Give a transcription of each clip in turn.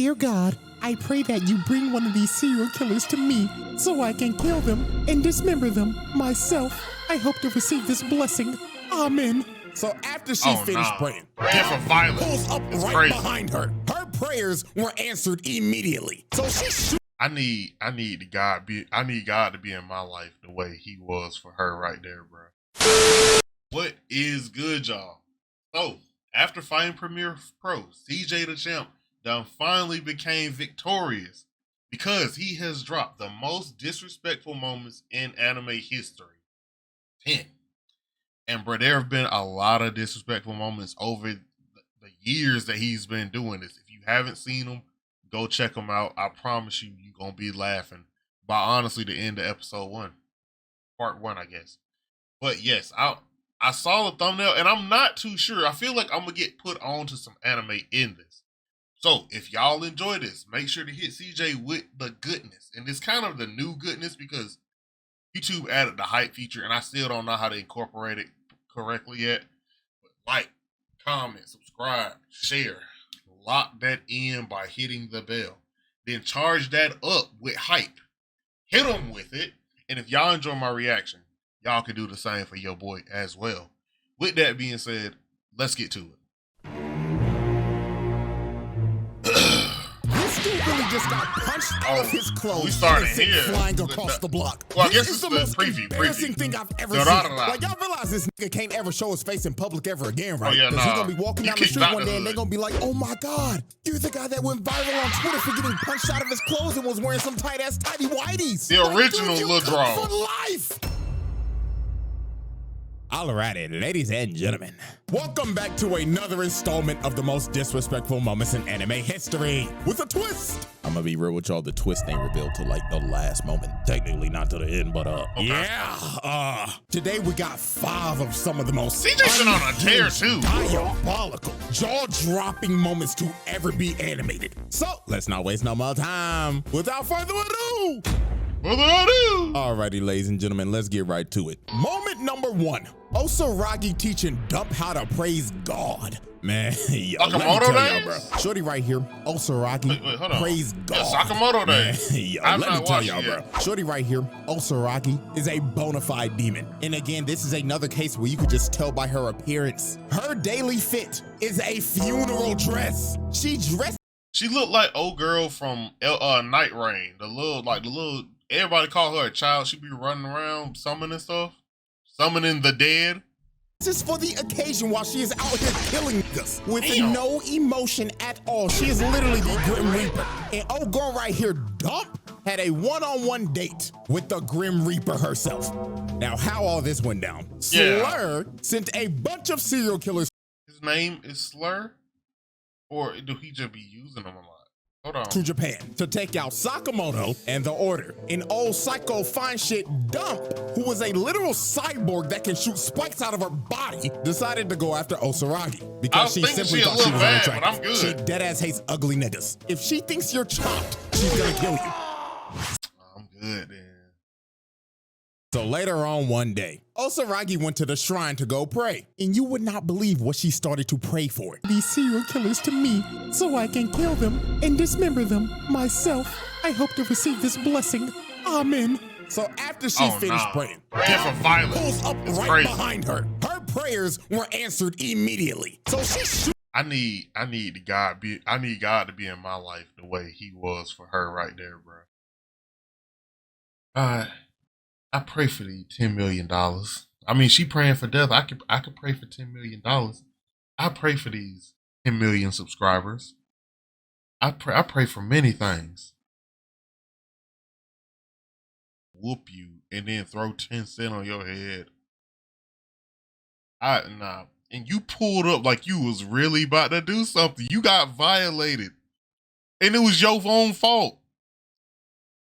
Dear God, I pray that you bring one of these serial killers to me so I can kill them and dismember them myself. I hope to receive this blessing. Amen. So after she finished praying, praying for violence pulls up it's right crazy. behind her. Her prayers were answered immediately. So she I need God to be in my life the way he was for her right there, bro. What is good, y'all? So after fighting Premier Pro, cjdachamp done finally became victorious because he has dropped the most disrespectful moments in anime history. 10. And bro, there have been a lot of disrespectful moments over the years that he's been doing this. If you haven't seen them, go check them out. I promise you, you're going to be laughing by honestly the end of episode 1. Part 1, I guess. But yes, I saw the thumbnail and I'm not too sure. I feel like I'm going to get put on to some anime in this. So if y'all enjoy this, make sure to hit CJ with the goodness. And it's kind of the new goodness because YouTube added the hype feature and I still don't know how to incorporate it correctly yet. But like, comment, subscribe, share. Lock that in by hitting the bell. Then charge that up with hype. Hit them with it. And if y'all enjoy my reaction, y'all can do the same for your boy as well. With that being said, let's get to it. This dude really just got punched out of his clothes. We started and here. Flying across the block. Well, I guess This it's is the most preview. embarrassing thing I've ever seen. Like, y'all realize this nigga can't ever show his face in public ever again, right? Oh, yeah, Because nah. he's gonna be walking down the street one day and they're gonna be like, oh my God, you're the guy that went viral on Twitter for getting punched out of his clothes and was wearing some tight ass tidy whities. The original dude, Lil Draws. For life. Alrighty, ladies and gentlemen, welcome back to another installment of the most disrespectful moments in anime history with a twist. I'm gonna be real with y'all, the twist ain't revealed till like the last moment. Technically not to the end, but today we got 5 of some of the most CJ's been on a tear too. diabolical, jaw-dropping moments to ever be animated. So let's not waste no more time. Without further ado, alrighty, ladies and gentlemen, let's get right to it. Moment number 1. Osaragi teaching Dump how to praise God. Man, yo, let me Sakamoto tell y'all, days? bro. Shorty right here, Osaragi, Wait, hold on. praise God. Yeah, Sakamoto days. Yo, I've let me not tell watched y'all, it bro. yet. Shorty right here, Osaragi, is a bona fide demon. And again, this is another case where you could just tell by her appearance. Her daily fit is a funeral dress. She dressed. She looked like old girl from Night Rain. The little, everybody call her a child. She be running around summoning stuff. Summoning the dead. This is for the occasion while she is out here killing us with no emotion at all. She is literally the Grim Reaper. And old girl right here, Dump, had a one-on-one date with the Grim Reaper herself. Now, how all this went down. Slur sent a bunch of serial killers. His name is Slur? Or do he just be using them a lot? Hold on. To Japan to take out Sakamoto and the Order. An old psycho fine shit Dump, who was a literal cyborg that can shoot spikes out of her body, decided to go after Osaragi because she simply thought she was unattractive. But I'm good. She deadass hates ugly niggas. If she thinks you're chopped, she's gonna kill you. I'm good then. So later on one day, Osaragi went to the shrine to go pray. And you would not believe what she started to pray for. These serial killers to me so I can kill them and dismember them myself. I hope to receive this blessing. Amen. So after she finished praying, praying for violence pulls up it's right crazy. behind her. Her prayers were answered immediately. So she I need God to be in my life the way he was for her right there, bro. I pray for the $10 million. I mean, she praying for death. I could pray for $10 million. I pray for these 10 million subscribers. I pray for many things. Whoop you and then throw 10 cents on your head. And you pulled up like you was really about to do something. You got violated. And it was your own fault.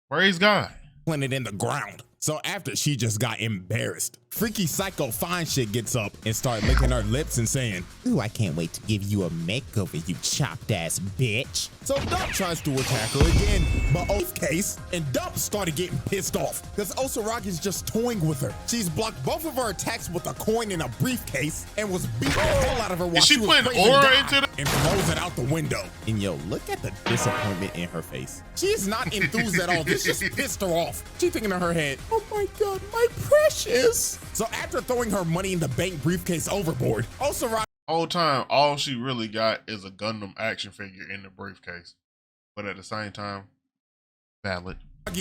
Praise God. planted in the ground. So after she just got embarrassed, freaky psycho fine shit gets up and start licking her lips and saying, "Ooh, I can't wait to give you a makeover, you chopped ass bitch." So Dump tries to attack her again, but case, and Dump started getting pissed off because Osaragi's just toying with her. She's blocked both of her attacks with a coin in a briefcase and was beating the hell out of her while Is she was putting praising aura God. into and throws it out the window. And yo, look at the disappointment in her face. She's not enthused at all. This just pissed her off. She's thinking in her head, oh my God, my precious. So after throwing her money in the bank briefcase overboard, Osaragi Whole time, all she really got is a Gundam action figure in the briefcase. But at the same time, valid.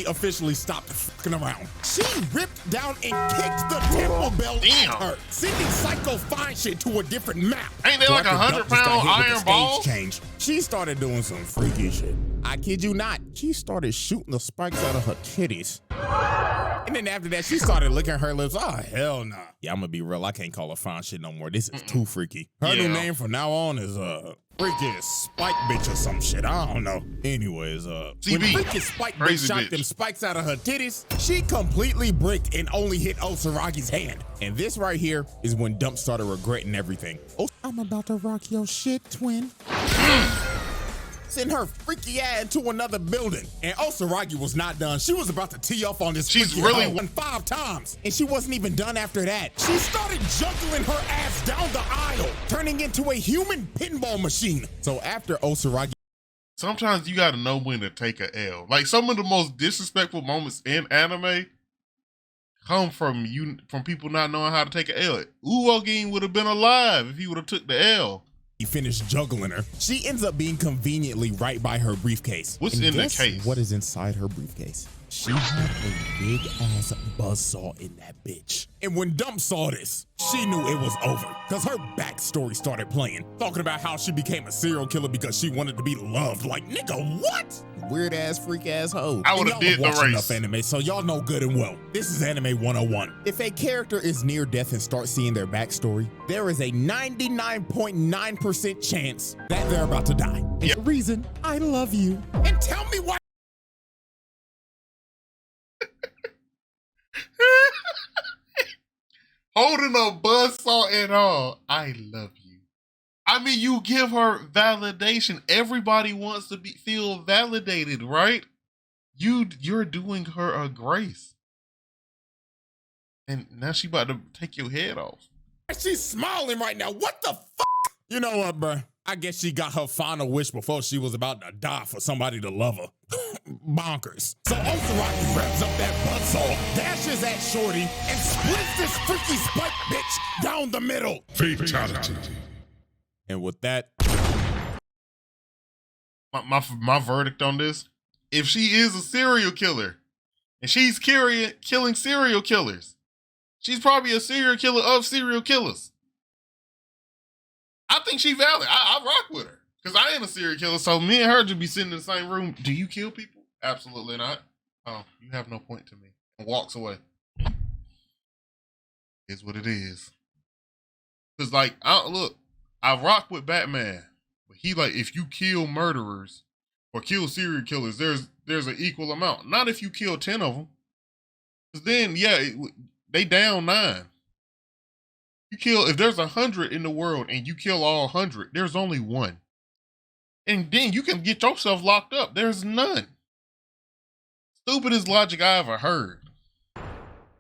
officially stopped fucking around. She ripped down and kicked the temple belt at her, sending Psycho Fine Shit to a different map. Ain't there like 100-pound iron ball? Change. She started doing some freaky shit. I kid you not. She started shooting the spikes out of her titties. And then after that, she started licking her lips. Oh, hell nah. Yeah, I'm gonna be real. I can't call her Fine Shit no more. This is too freaky. Her new name from now on is Freaky Spike Bitch or some shit. I don't know. Anyways, when Freaky Spike Bitch shot them spikes out of her titties, she completely bricked and only hit Osaragi's hand. And this right here is when Dump started regretting everything. I'm about to rock your shit, twin. Send her freaky ass into another building. And Osaragi was not done. She was about to tee off on this freaky hoe 5 times. And she wasn't even done after that. She started juggling her ass down the aisle, turning into a human pinball machine. So after Osaragi... Sometimes you gotta know when to take a L. Like some of the most disrespectful moments in anime come from people not knowing how to take a L. Uogin would have been alive if he would have took the L. He finished juggling her. She ends up being conveniently right by her briefcase. What's in the case? What is inside her briefcase? She had a big ass buzzsaw in that bitch. And when Dump saw this, she knew it was over because her backstory started playing, talking about how she became a serial killer because she wanted to be loved. Like, nigga, what? Weird ass, freak ass hoe. I would have did the race. Enough anime, so y'all know good and well. This is Anime 101. If a character is near death and starts seeing their backstory, there is a 99.9% chance that they're about to die. The reason I love you. And tell me why. Holding a buzzsaw and all, I love you. I mean, you give her validation. Everybody wants to feel validated, right? You're doing her a grace. And now she about to take your head off. She's smiling right now. What the fuck? You know what, bruh? I guess she got her final wish before she was about to die for somebody to love her. Bonkers. So Osaragi revs up that buzzsaw, dashes at Shorty, and splits this freaky spike bitch down the middle. Fatality. And with that, my verdict on this: if she is a serial killer and she's killing serial killers, she's probably a serial killer of serial killers. I think she's valid. I rock with her because I ain't a serial killer. So me and her just be sitting in the same room. Do you kill people? Absolutely not. Oh, you have no point to me. And walks away. Is what it is. Because like, I rock with Batman, but he like, if you kill murderers or kill serial killers, there's an equal amount. Not if you kill 10 of them. Because then, they down 9. If there's 100 in the world and you kill all 100, there's only 1. And then you can get yourself locked up. There's none. Stupidest logic I ever heard.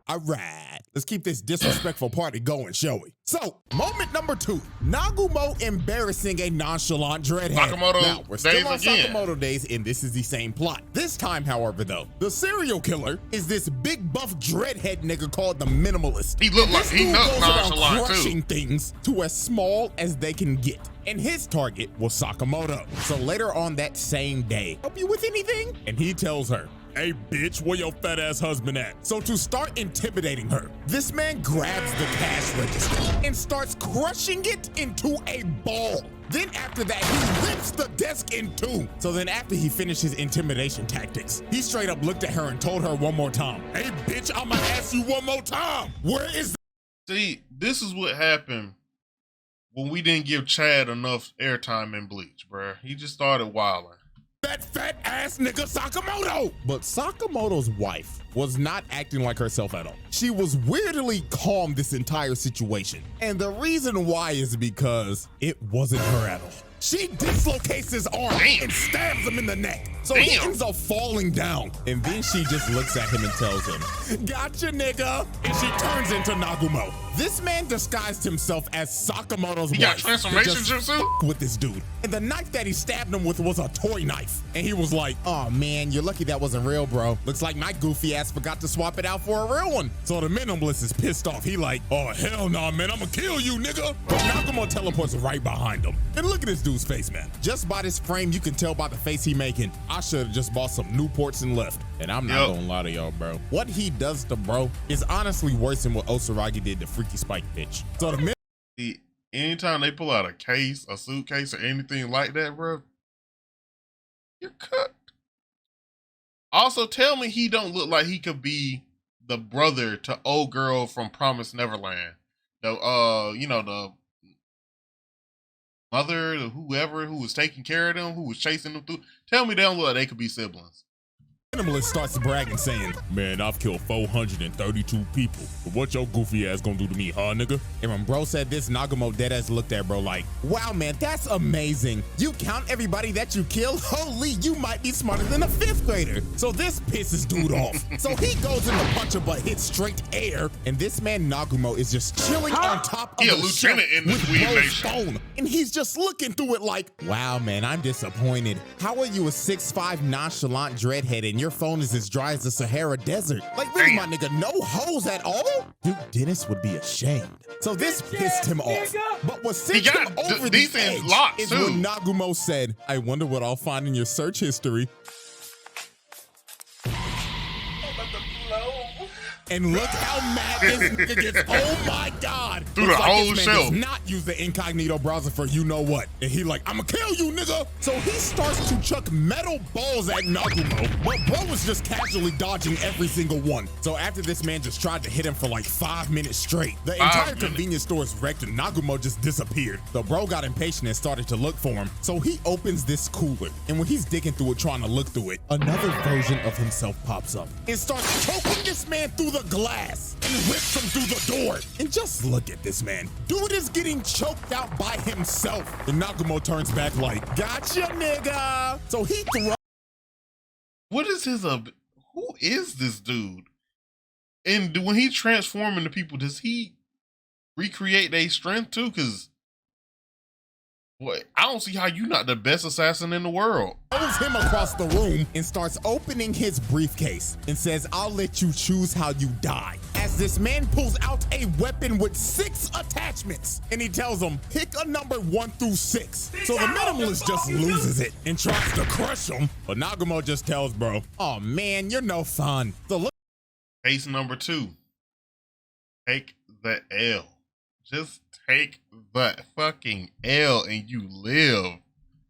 All right, let's keep this disrespectful party going, shall we? So, moment number 2, Nagumo embarrassing a nonchalant dreadhead. Sakamoto now, we're still on again. Sakamoto days, and this is the same plot. This time, however, though, the serial killer is this big buff dreadhead nigga called the Minimalist. He looked like he goes nonchalant around crushing too. things to as small as they can get. And his target was Sakamoto. So later on that same day, help you with anything? And he tells her, hey bitch, where your fat ass husband at? So to start intimidating her, this man grabs the cash register and starts crushing it into a ball. Then after that, he rips the desk in 2. So then after he finished his intimidation tactics, he straight up looked at her and told her one more time, hey bitch, I'ma ask you one more time, where is the... See, this is what happened when we didn't give Chad enough airtime in Bleach, bruh. He just started wilding. That fat ass nigga Sakamoto! But Sakamoto's wife was not acting like herself at all. She was weirdly calm this entire situation. And the reason why is because it wasn't her at all. She dislocates his arm and stabs him in the neck. So he ends up falling down. And then she just looks at him and tells him, "Gotcha, nigga." And she turns into Nagumo. This man disguised himself as Sakamoto's wife. He got transformation jutsu? With this dude. And the knife that he stabbed him with was a toy knife. And he was like, "Oh man, you're lucky that wasn't real, bro. Looks like my goofy ass forgot to swap it out for a real one." So the minimalist is pissed off. He like, "Oh hell nah, man, I'ma kill you, nigga." But Nagumo teleports right behind him. And look at this dude's face, man. Just by this frame, you can tell by the face he making. I should have just bought some Newports and left. And I'm not gonna lie to y'all, bro. What he does to bro is honestly worse than what Osaragi did to Freaky Spike bitch. So anytime they pull out a case, a suitcase, or anything like that, bro, you're cooked. Also, tell me he don't look like he could be the brother to old girl from Promised Neverland. The mother, whoever who was taking care of them, who was chasing them through. Tell me they don't look like they could be siblings. Minimalist starts bragging, saying, "Man, I've killed 432 people. But what your goofy ass gonna do to me, huh, nigga?" And when bro said this, Nagumo deadass looked at bro like, "Wow, man, that's amazing. You count everybody that you killed? Holy, you might be smarter than a 5th grader." So this pisses dude off. So he goes in to punch him, but hits straight air. And this man, Nagumo, is just chilling on top of the lieutenant shelf in the with Queen bro's Nation. phone. And he's just looking through it like, "Wow, man, I'm disappointed. How are you a 6'5" nonchalant dreadhead and your phone is as dry as the Sahara Desert? Like, really, my nigga, no hoes at all?" Dude, Dennis would be ashamed. So this pissed him off. But what sent him over the edge is when Nagumo said, "I wonder what I'll find in your search history." And look how mad this nigga gets. Oh my God. Through the whole show. Does not use the incognito browser for you know what. And he like, "I'ma kill you, nigga." So he starts to chuck metal balls at Nagumo, but bro was just casually dodging every single one. So after this man just tried to hit him for like 5 minutes straight, the entire convenience store is wrecked and Nagumo just disappeared. The bro got impatient and started to look for him. So he opens this cooler. And when he's digging through it, trying to look through it, another version of himself pops up and starts choking this man through the glass and rips him through the door. And just look at this man. Dude is getting choked out by himself. And Nagumo turns back like, "Gotcha, nigga." So he throws. What is his who is this dude? And when he transforms into people, does he recreate their strength too? Because I don't see how you not the best assassin in the world. Throws him across the room and starts opening his briefcase and says, "I'll let you choose how you die." As this man pulls out a weapon with 6 attachments and he tells him, "Pick a number 1 through 6. So the minimalist just loses it and tries to crush him. But Nagumo just tells bro, "Oh man, you're no fun." So look. Case number 2. Take the L. Just take the fucking L and you live.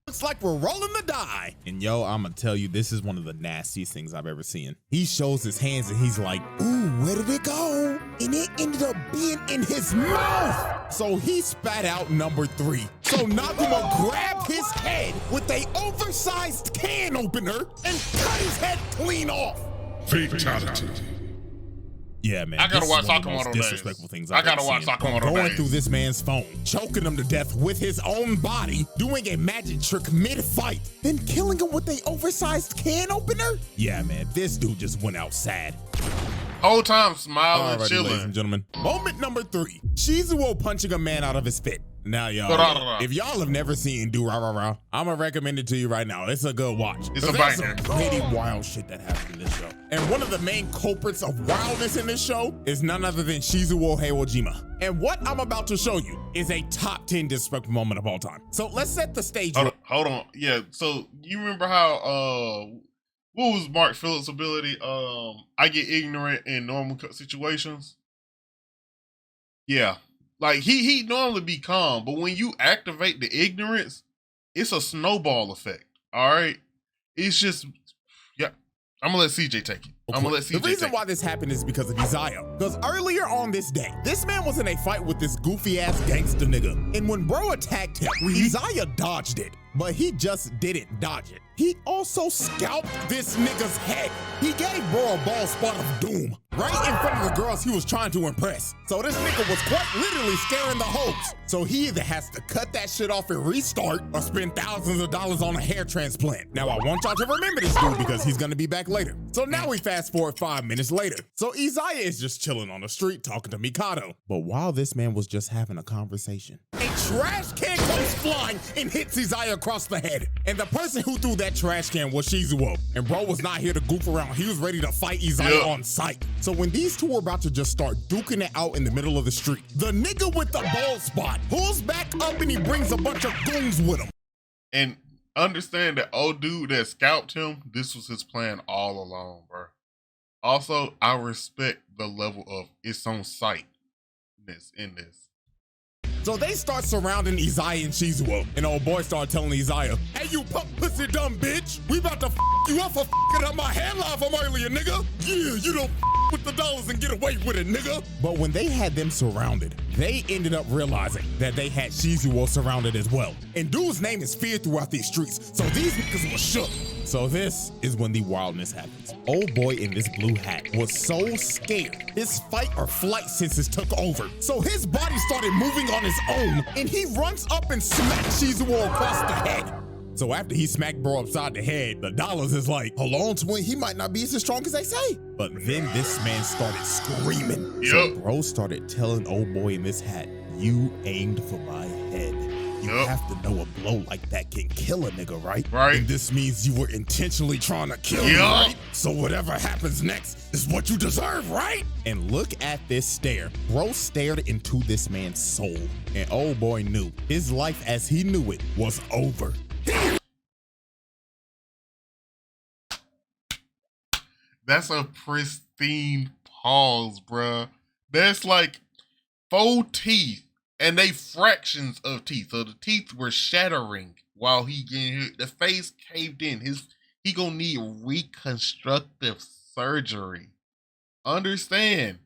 Looks like we're rolling the die. And yo, I'ma tell you, this is one of the nastiest things I've ever seen. He shows his hands and he's like, "Ooh, where did it go?" And it ended up being in his mouth. So he spat out number 3. So Nagumo grabbed his head with a oversized can opener and cut his head clean off. Fatality. Yeah, man. I gotta watch Sakamoto. Disrespectful things I gotta watch Sakamoto. Going through this man's phone, choking him to death with his own body, doing a magic trick mid-fight, then killing him with a oversized can opener. Yeah, man. This dude just went out sad. Whole time smiling, Alrighty, chilling. ladies and gentlemen. Moment number 3. Shizuo punching a man out of his fit. Now, y'all, if y'all have never seen Do Rah Rah Rah, I'm gonna recommend it to you right now. It's a good watch. It's a There's banger. some pretty wild shit that happened in this show. And one of the main culprits of wildness in this show is none other than Shizuo Heiwajima. And what I'm about to show you is a top 10 disrespectful moment of all time. So let's set the stage. Hold on. Yeah, so you remember how, what was Mark Phillips' ability? I get ignorant in normal situations. Yeah. Like, he normally be calm, but when you activate the ignorance, it's a snowball effect, all right? It's just, yeah. I'm gonna let CJ take it. I'm gonna let CJ The reason take why this happened is because of Izaya. Because earlier on this day, this man was in a fight with this goofy ass gangster nigga. And when bro attacked him, Izaya dodged it. But he just didn't dodge it. He also scalped this nigga's head. He gave bro a ball spot of doom right in front of the girls he was trying to impress. So this nigga was quite literally scaring the hopes. So he either has to cut that shit off and restart or spend thousands of dollars on a hair transplant. Now I want y'all to remember this dude because he's gonna be back later. So now we fast forward 5 minutes later. So Izaya is just chilling on the street talking to Mikado. But while this man was just having a conversation, a trash can comes flying and hits Izaya across the head. And the person who threw that trash can was Shizuo. And bro was not here to goof around. He was ready to fight Izaya on sight. So when these two were about to just start duking it out in the middle of the street, the nigga with the bald spot pulls back up and he brings a bunch of goons with him. And understand that old dude that scalped him, this was his plan all along, bro. Also, I respect the level of it's on sight in this. So they start surrounding Izaya and Shizuo, and old boy started telling Izaya, "Hey, you punk pussy dumb bitch, we about to f you up for f***ing up my headline from earlier, nigga. Yeah, you don't f with the dollars and get away with it, nigga." But when they had them surrounded, they ended up realizing that they had Shizuo surrounded as well. And dude's name is feared throughout these streets, so these niggas were shook. So this is when the wildness happens. Old boy in this blue hat was so scared his fight or flight senses took over. So his body started moving on his own and he runs up and smacks Shizuo across the head. So after he smacked bro upside the head, the dollars is like, hold on twin, he might not be as strong as they say. But then this man started screaming. So bro started telling old boy in this hat, "You aimed for my head. You have to know a blow like that can kill a nigga, right? Right. And this means you were intentionally trying to kill me, right? So whatever happens next is what you deserve, right?" And look at this stare. Bro stared into this man's soul. And old boy knew his life as he knew it was over. That's a pristine pause, bruh. That's like 4 teeth. And they fractions of teeth. So the teeth were shattering while he getting hit. The face caved in. He gonna need reconstructive surgery. Understand,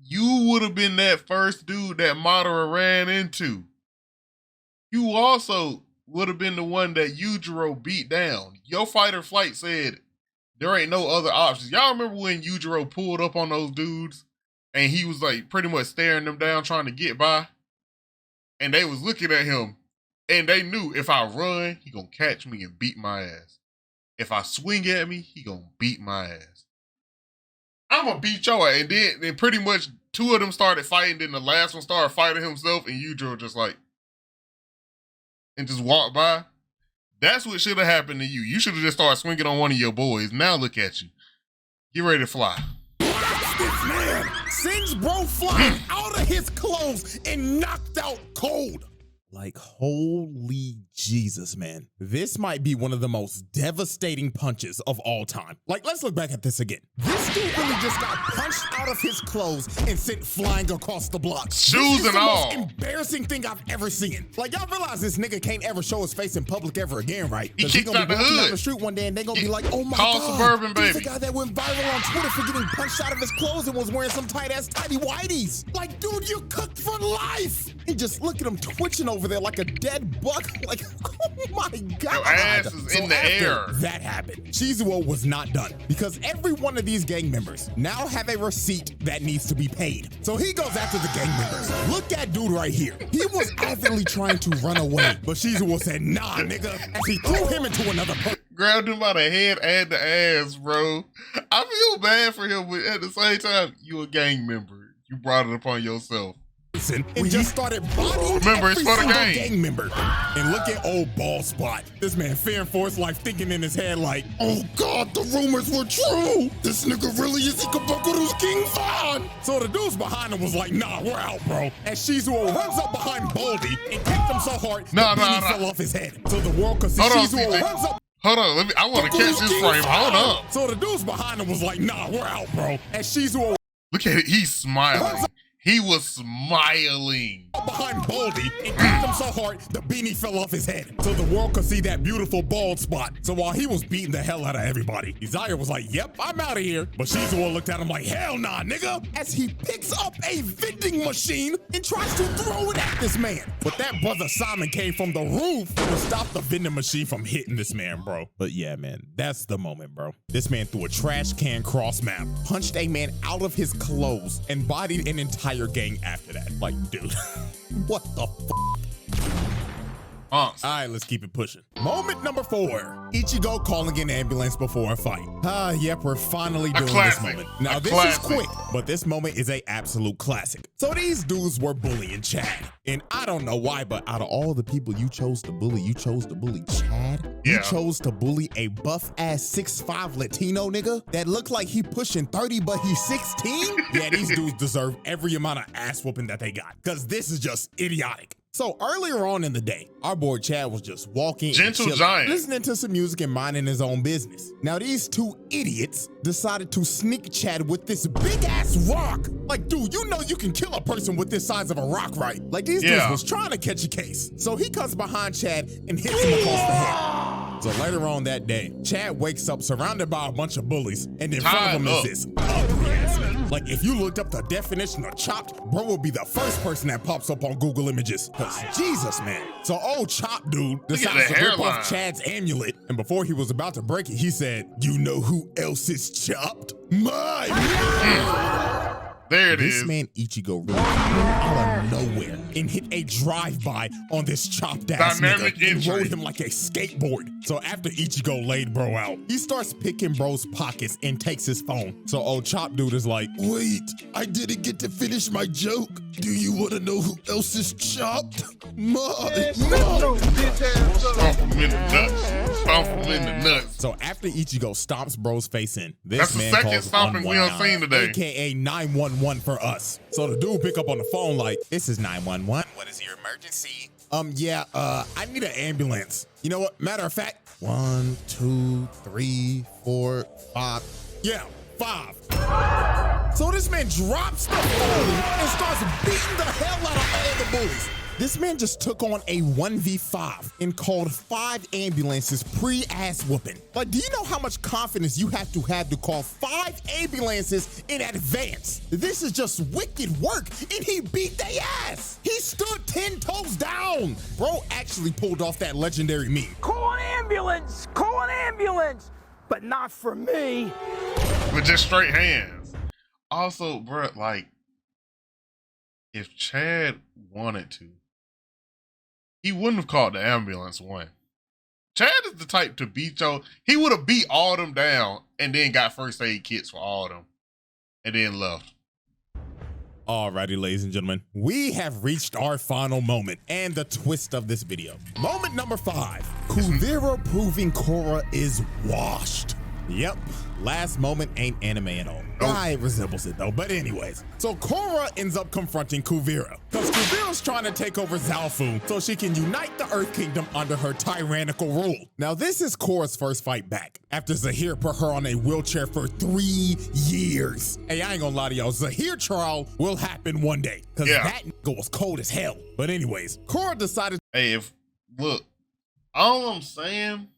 you would have been that first dude that Madara ran into. You also would have been the one that Yujiro beat down. Your fight or flight said there ain't no other options. Y'all remember when Yujiro pulled up on those dudes and he was like pretty much staring them down trying to get by? And they was looking at him, and they knew if I run, he gonna catch me and beat my ass. If I swing at me, he gonna beat my ass. I'm gonna beat your ass. And then pretty much 2 of them started fighting, then the last one started fighting himself, and Yujiro just like, and just walked by. That's what should have happened to you. You should have just started swinging on one of your boys. Now look at you. Get ready to fly. This man sends bro flying out of his clothes and knocked out cold. Like, holy Jesus, man. This might be one of the most devastating punches of all time. Like, let's look back at this again. This dude really just got punched out of his clothes and sent flying across the block. Shoes and all. This is the most embarrassing thing I've ever seen. Like, y'all realize this nigga can't ever show his face in public ever again, right? He kicked out the hood. Down the street one day and they gonna be like, "Oh my Call God, Suburban he's Baby." the guy that went viral on Twitter for getting punched out of his clothes and was wearing some tight-ass tidy whities." Like, dude, you're cooked for life. And just look at him twitching over there like a dead buck. Like, oh my God. Your ass is in the air. That happened. Shizuo was not done because every one of these gang members now have a receipt that needs to be paid. So he goes after the gang members. Look at dude right here. He was avidly trying to run away, but Shizuo said, "Nah, nigga," as he threw him into another pit. Grabbed him by the head and the ass, bro. I feel bad for him, but at the same time, you a gang member. You brought it upon yourself. And just started bodying Remember, it's every for the single game. gang member. And look at old ball spot. This man fearing for his life, thinking in his head like, "Oh God, the rumors were true. This nigga really is Ikabakuru's King Von." So the dudes behind him was like, "Nah, we're out, bro." And Shizuo runs up behind Baldy and kicked him so hard that he fell off his head. So the world could see Shizuo runs up. Hold on, I want to catch this frame. Hold up. So the dudes behind him was like, "Nah, we're out, bro." And Shizuo Look at it, he's smiling. he was smiling. Behind Baldy and kicked him so hard the beanie fell off his head so the world could see that beautiful bald spot. So while he was beating the hell out of everybody, Isaiah was like, yep, I'm out of here. But Shizuo looked at him like, hell nah, nigga, as he picks up a vending machine and tries to throw it at this man. But that brother Simon came from the roof to stop the vending machine from hitting this man, bro. But yeah, man, that's the moment, bro. This man threw a trash can cross map, punched a man out of his clothes, and bodied an entire gang after that. Like, dude, what the f? All right, let's keep it pushing. Moment number 4. Ichigo calling an ambulance before a fight. Yep, we're finally doing this moment. Now, this is quick, but this moment is a absolute classic. So these dudes were bullying Chad. And I don't know why, but out of all the people you chose to bully Chad? Yeah. You chose to bully a buff-ass 6'5" Latino nigga that looked like he pushing 30, but he's 16? Yeah, these dudes deserve every amount of ass whooping that they got, because this is just idiotic. So earlier on in the day, our boy Chad was just walking, Gentle Giant, listening to some music and minding his own business. Now these two idiots decided to sneak Chad with this big ass rock. Like, dude, you know you can kill a person with this size of a rock, right? Like these dudes was trying to catch a case. So he comes behind Chad and hits him across the head. So later on that day, Chad wakes up surrounded by a bunch of bullies, and in front of him is this ugly ass nigga. Like if you looked up the definition of chopped, bro would be the first person that pops up on Google Images. Cause Jesus, man. So old Chop dude decides to rip off Chad's amulet, and before he was about to break it, he said, "You know who else is chopped? My." There it is. This man Ichigo really came out of nowhere and hit a drive-by on this chopped ass nigga and rode him like a skateboard. So after Ichigo laid bro out, he starts picking bro's pockets and takes his phone. So old Chop dude is like, wait, I didn't get to finish my joke. Do you want to know who else is chopped? Stomp him in the nuts. Stomp him in the nuts. So after Ichigo stomps bro's face in, this man the second calls stomping we done seen today, aka 911 for us. So the dude pick up on the phone like, this is 911. What is your emergency? I need an ambulance. You know what? Matter of fact, 1, 2, 3, 4, 5. Yeah, 5. So this man drops the phone and starts beating the hell out of all the bullies. This man just took on a 1v5 and called 5 ambulances pre-ass whooping. Like, do you know how much confidence you have to call 5 ambulances in advance? This is just wicked work, and he beat their ass. He stood 10 toes down. Bro actually pulled off that legendary meme. Call an ambulance, but not for me. With just straight hands. Also, bro, like, if Chad wanted to, he wouldn't have called the ambulance one. Chad is the type to beat he would have beat all them down and then got first aid kits for all of them and then left. Alrighty, ladies and gentlemen, we have reached our final moment and the twist of this video. Moment number 5, Kuvira proving Korra is washed. Yep, last moment ain't anime at all. It resembles it though, but anyways. So Korra ends up confronting Kuvira, because Kuvira's trying to take over Zaofu so she can unite the Earth Kingdom under her tyrannical rule. Now this is Korra's first fight back, after Zahir put her on a wheelchair for 3 years. Hey, I ain't gonna lie to y'all, Zahir trial will happen one day, because that nigga was cold as hell. But anyways, Korra decided, hey, look, all I'm saying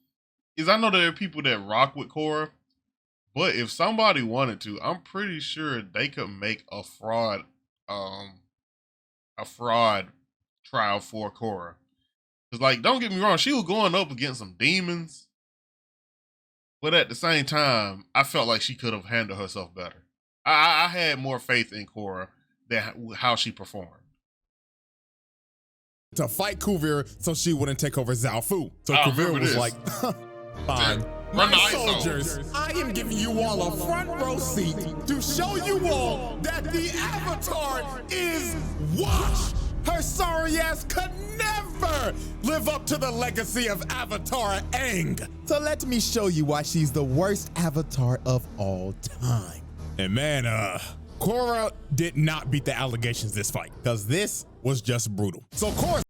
is I know there are people that rock with Korra, but if somebody wanted to, I'm pretty sure they could make a fraud trial for Korra. Cause like, don't get me wrong, she was going up against some demons, but at the same time, I felt like she could have handled herself better. I had more faith in Korra than how she performed. To fight Kuvira so she wouldn't take over Zaofu. So Kuvira was like, fine. My soldiers, I am giving you all a front row seat to show you all that the Avatar is washed. Her sorry ass could never live up to the legacy of Avatar Aang. So let me show you why she's the worst Avatar of all time. And man, Korra did not beat the allegations this fight, because this was just brutal. So Korra,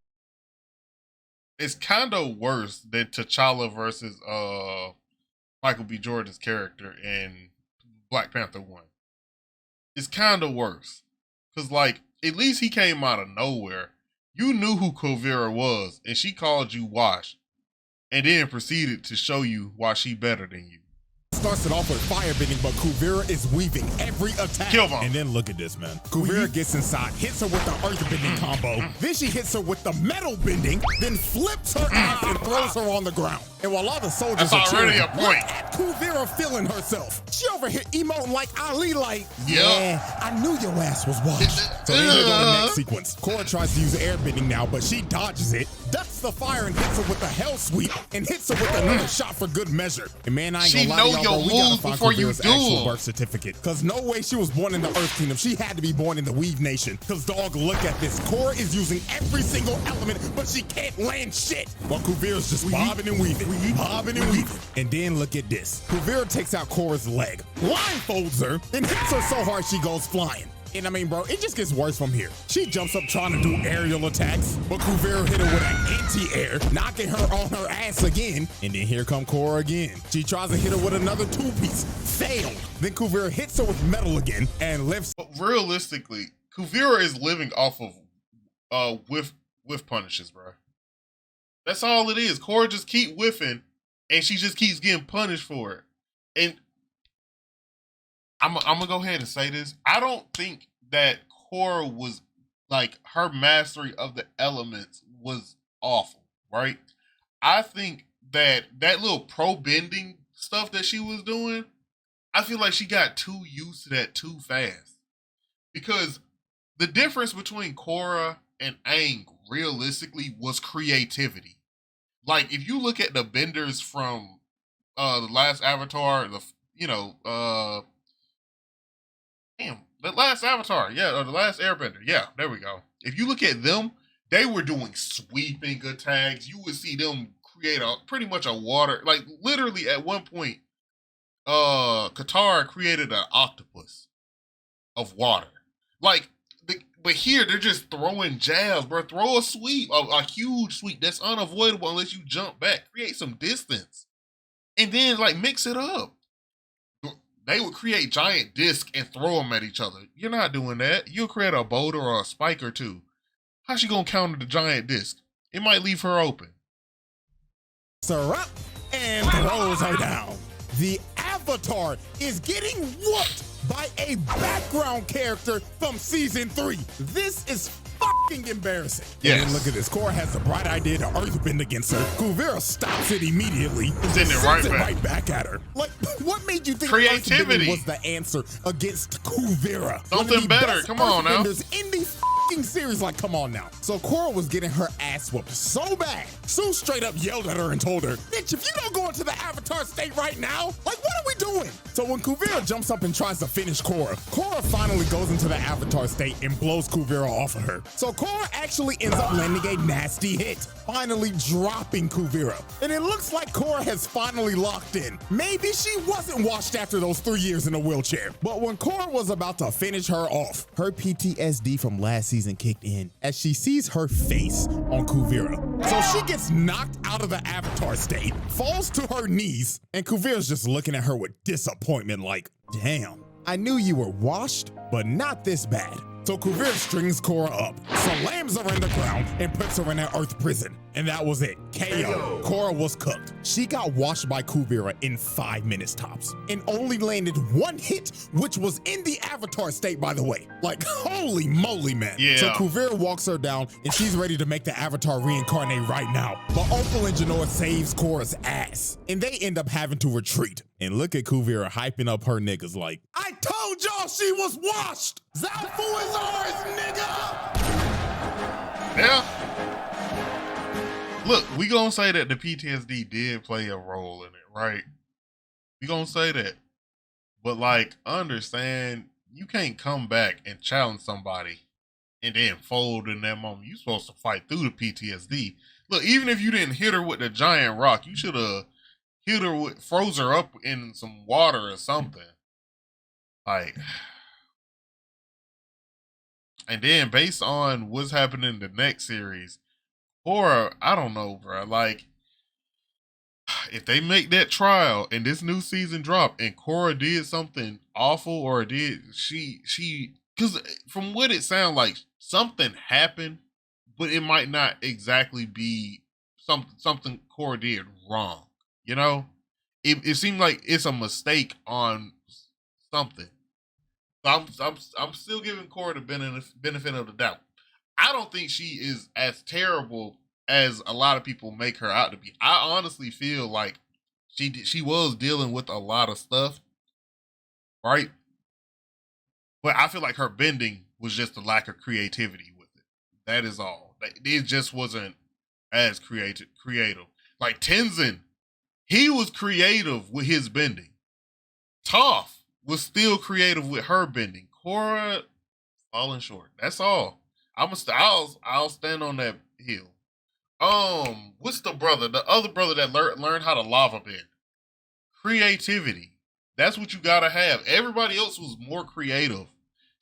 it's kind of worse than T'Challa versus Michael B. Jordan's character in Black Panther 1. It's kind of worse. Cause like at least he came out of nowhere. You knew who Kuvira was, and she called you washed, and then proceeded to show you why she better than you. Starts it off with fire bending, but Kuvira is weaving every attack. Kill bomb. And then look at this, man. Kuvira gets inside, hits her with the earth bending combo. Then she hits her with the metal bending, then flips her ass and throws her on the ground. And while all the soldiers That's are already cheering, a point. look at Kuvira feeling herself. She over here emoting like Ali, like, Yep. yeah, I knew your ass was washed. So then here go the next sequence. Korra tries to use air bending now, but she dodges it, ducks the fire and hits her with the hell sweep, and hits her with another shot for good measure. And man, I ain't She gonna lie to know y'all, your bro, we gotta moves find before you Kuvira's do actual them. birth certificate. Cause no way she was born in the Earth Kingdom. She had to be born in the Weave Nation. Cause dog, look at this. Korra is using every single element, but she can't land shit. While Kuvira's just bobbing and weaving, bobbing and weaving. And then look at this. Kuvira takes out Korra's leg, blindfolds her, and hits her so hard she goes flying. And I mean, bro, it just gets worse from here. She jumps up trying to do aerial attacks, but Kuvira hit her with an anti-air, knocking her on her ass again. And then here come Korra again. She tries to hit her with another two-piece, failed. Then Kuvira hits her with metal again and lifts. But realistically, Kuvira is living off of whiff punishes, bro. That's all it is. Korra just keep whiffing, and she just keeps getting punished for it. And I'm gonna go ahead and say this. I don't think that Korra was like her mastery of the elements was awful, right? I think that little pro bending stuff that she was doing, I feel like she got too used to that too fast. Because the difference between Korra and Aang realistically was creativity. Like if you look at the benders from the last Avatar, the last Avatar, yeah, or the last Airbender, yeah, there we go. If you look at them, they were doing sweeping attacks. You would see them create pretty much a water, like literally at one point, Katara created an octopus of water. But here they're just throwing jabs, bro. Throw a sweep, a huge sweep that's unavoidable unless you jump back, create some distance, and then like mix it up. They would create giant discs and throw them at each other. You're not doing that. You'll create a boulder or a spike or two. How's she gonna counter the giant disc? It might leave her open. Her up and throws her down. The Avatar is getting whooped by a background character from season 3. This is fucking embarrassing. Yes. And then look at this. Korra has the bright idea to earthbend against her. Kuvira stops it immediately. Send it right back at her. Like, what made you think creativity earthbending was the answer against Kuvira? Something better. Come on now. In the fucking series, like, come on now. So Korra was getting her ass whooped so bad. Sue straight up yelled at her and told her, bitch, if you don't go into the Avatar state right now, like, what are we doing? So when Kuvira jumps up and tries to finish Korra finally goes into the Avatar state and blows Kuvira off of her. So Korra actually ends up landing a nasty hit, finally dropping Kuvira. And it looks like Korra has finally locked in. Maybe she wasn't washed after those 3 years in a wheelchair. But when Korra was about to finish her off, her PTSD from last season kicked in as she sees her face on Kuvira. So she gets knocked out of the Avatar state, falls to her knees, and Kuvira's just looking at her with disappointment like, damn, I knew you were washed, but not this bad. So Kuvira strings Korra up, slams her in the ground, and puts her in that earth prison. And that was it. KO. Korra was cooked. She got washed by Kuvira in 5 minutes tops and only landed one hit, which was in the Avatar state, by the way. Like, holy moly, man. Yeah. So Kuvira walks her down, and she's ready to make the Avatar reincarnate right now. But Opal and Genoa saves Korra's ass, and they end up having to retreat. And look at Kuvira hyping up her niggas like, I told y'all she was washed! Zaofu is ours, nigga! Yeah. Look, we gonna say that the PTSD did play a role in it, right? We gonna say that. But like, understand, you can't come back and challenge somebody and then fold in that moment. You're supposed to fight through the PTSD. Look, even if you didn't hit her with the giant rock, you should have hit her with, froze her up in some water or something. Like, and then based on what's happening in the next series, Korra, I don't know, bro. Like, if they make that trial and this new season drop and Korra did something awful or she because from what it sounds like, something happened, but it might not exactly be something Korra did wrong. You know, it seemed like it's a mistake on something. So I'm still giving Korra the benefit of the doubt. I don't think she is as terrible as a lot of people make her out to be. I honestly feel like she was dealing with a lot of stuff, right? But I feel like her bending was just a lack of creativity with it. That is all. It just wasn't as creative. Like Tenzin, he was creative with his bending. Toph was still creative with her bending. Korra falling short. That's all. I'll stand on that hill. What's the brother? The other brother that learned how to lava bend. Creativity. That's what you gotta have. Everybody else was more creative.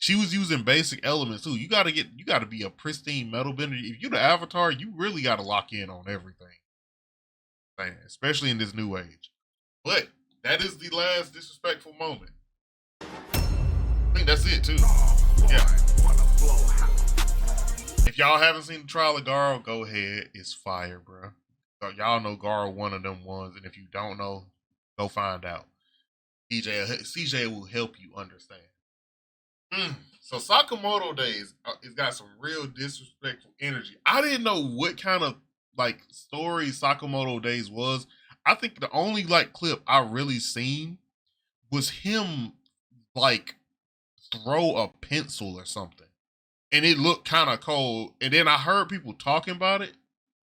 She was using basic elements too. You gotta be a pristine metal bender. If you're the Avatar, you really gotta lock in on everything. Man, especially in this new age. But that is the last disrespectful moment. I think that's it too. Yeah. If y'all haven't seen the trial of Garo, go ahead. It's fire, bro. So y'all know Garo one of them ones, and if you don't know, go find out. CJ will help you understand. So Sakamoto Days, it's got some real disrespectful energy. I didn't know what kind of like story Sakamoto Days was. I think the only like clip I really seen was him like throw a pencil or something. And it looked kind of cold. And then I heard people talking about it,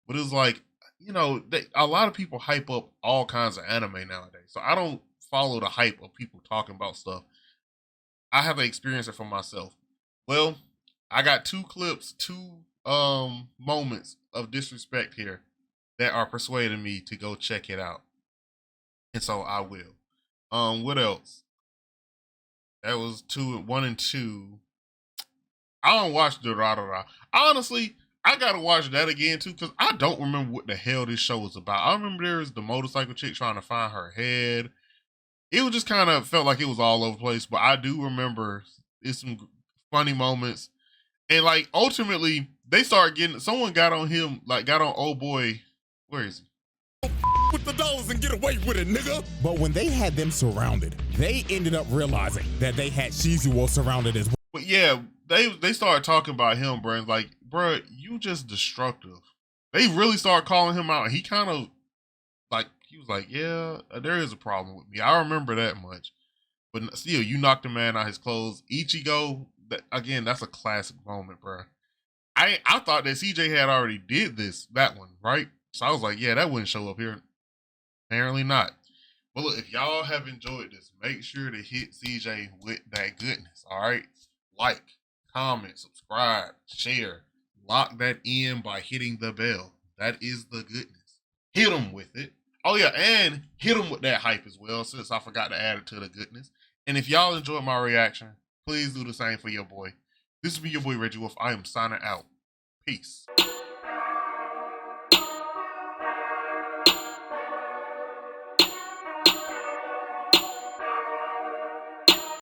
but it was like, you know, a lot of people hype up all kinds of anime nowadays. So I don't follow the hype of people talking about stuff. I haven't experienced it for myself. Well, I got two moments of disrespect here that are persuading me to go check it out. And so I will. What else? That was 1 and 2. I don't watch Durarara. Honestly, I gotta watch that again too, because I don't remember what the hell this show was about. I remember there was the motorcycle chick trying to find her head. It was just kind of felt like it was all over the place, but I do remember it's some funny moments. And like ultimately, they started getting someone got on him, like got on old boy. Where is he? With the dollars and get away with it, nigga. But when they had them surrounded, they ended up realizing that they had Shizuo surrounded as well. But yeah, they started talking about him, bro. Like, bro, you just destructive. They really started calling him out. He kind of like he was like, yeah, there is a problem with me. I remember that much. But still, you knocked a man out his clothes. Ichigo, again, that's a classic moment, bro. I thought that CJ had already did that one, right? So I was like, yeah, that wouldn't show up here. Apparently not. But look, if y'all have enjoyed this, make sure to hit CJ with that goodness, all right? Like, comment, subscribe, share. Lock that in by hitting the bell. That is the goodness. Hit them with it. Oh yeah, and hit them with that hype as well, since I forgot to add it to the goodness. And if y'all enjoyed my reaction, please do the same for your boy. This has been your boy Reggie Wolf. I am signing out. Peace.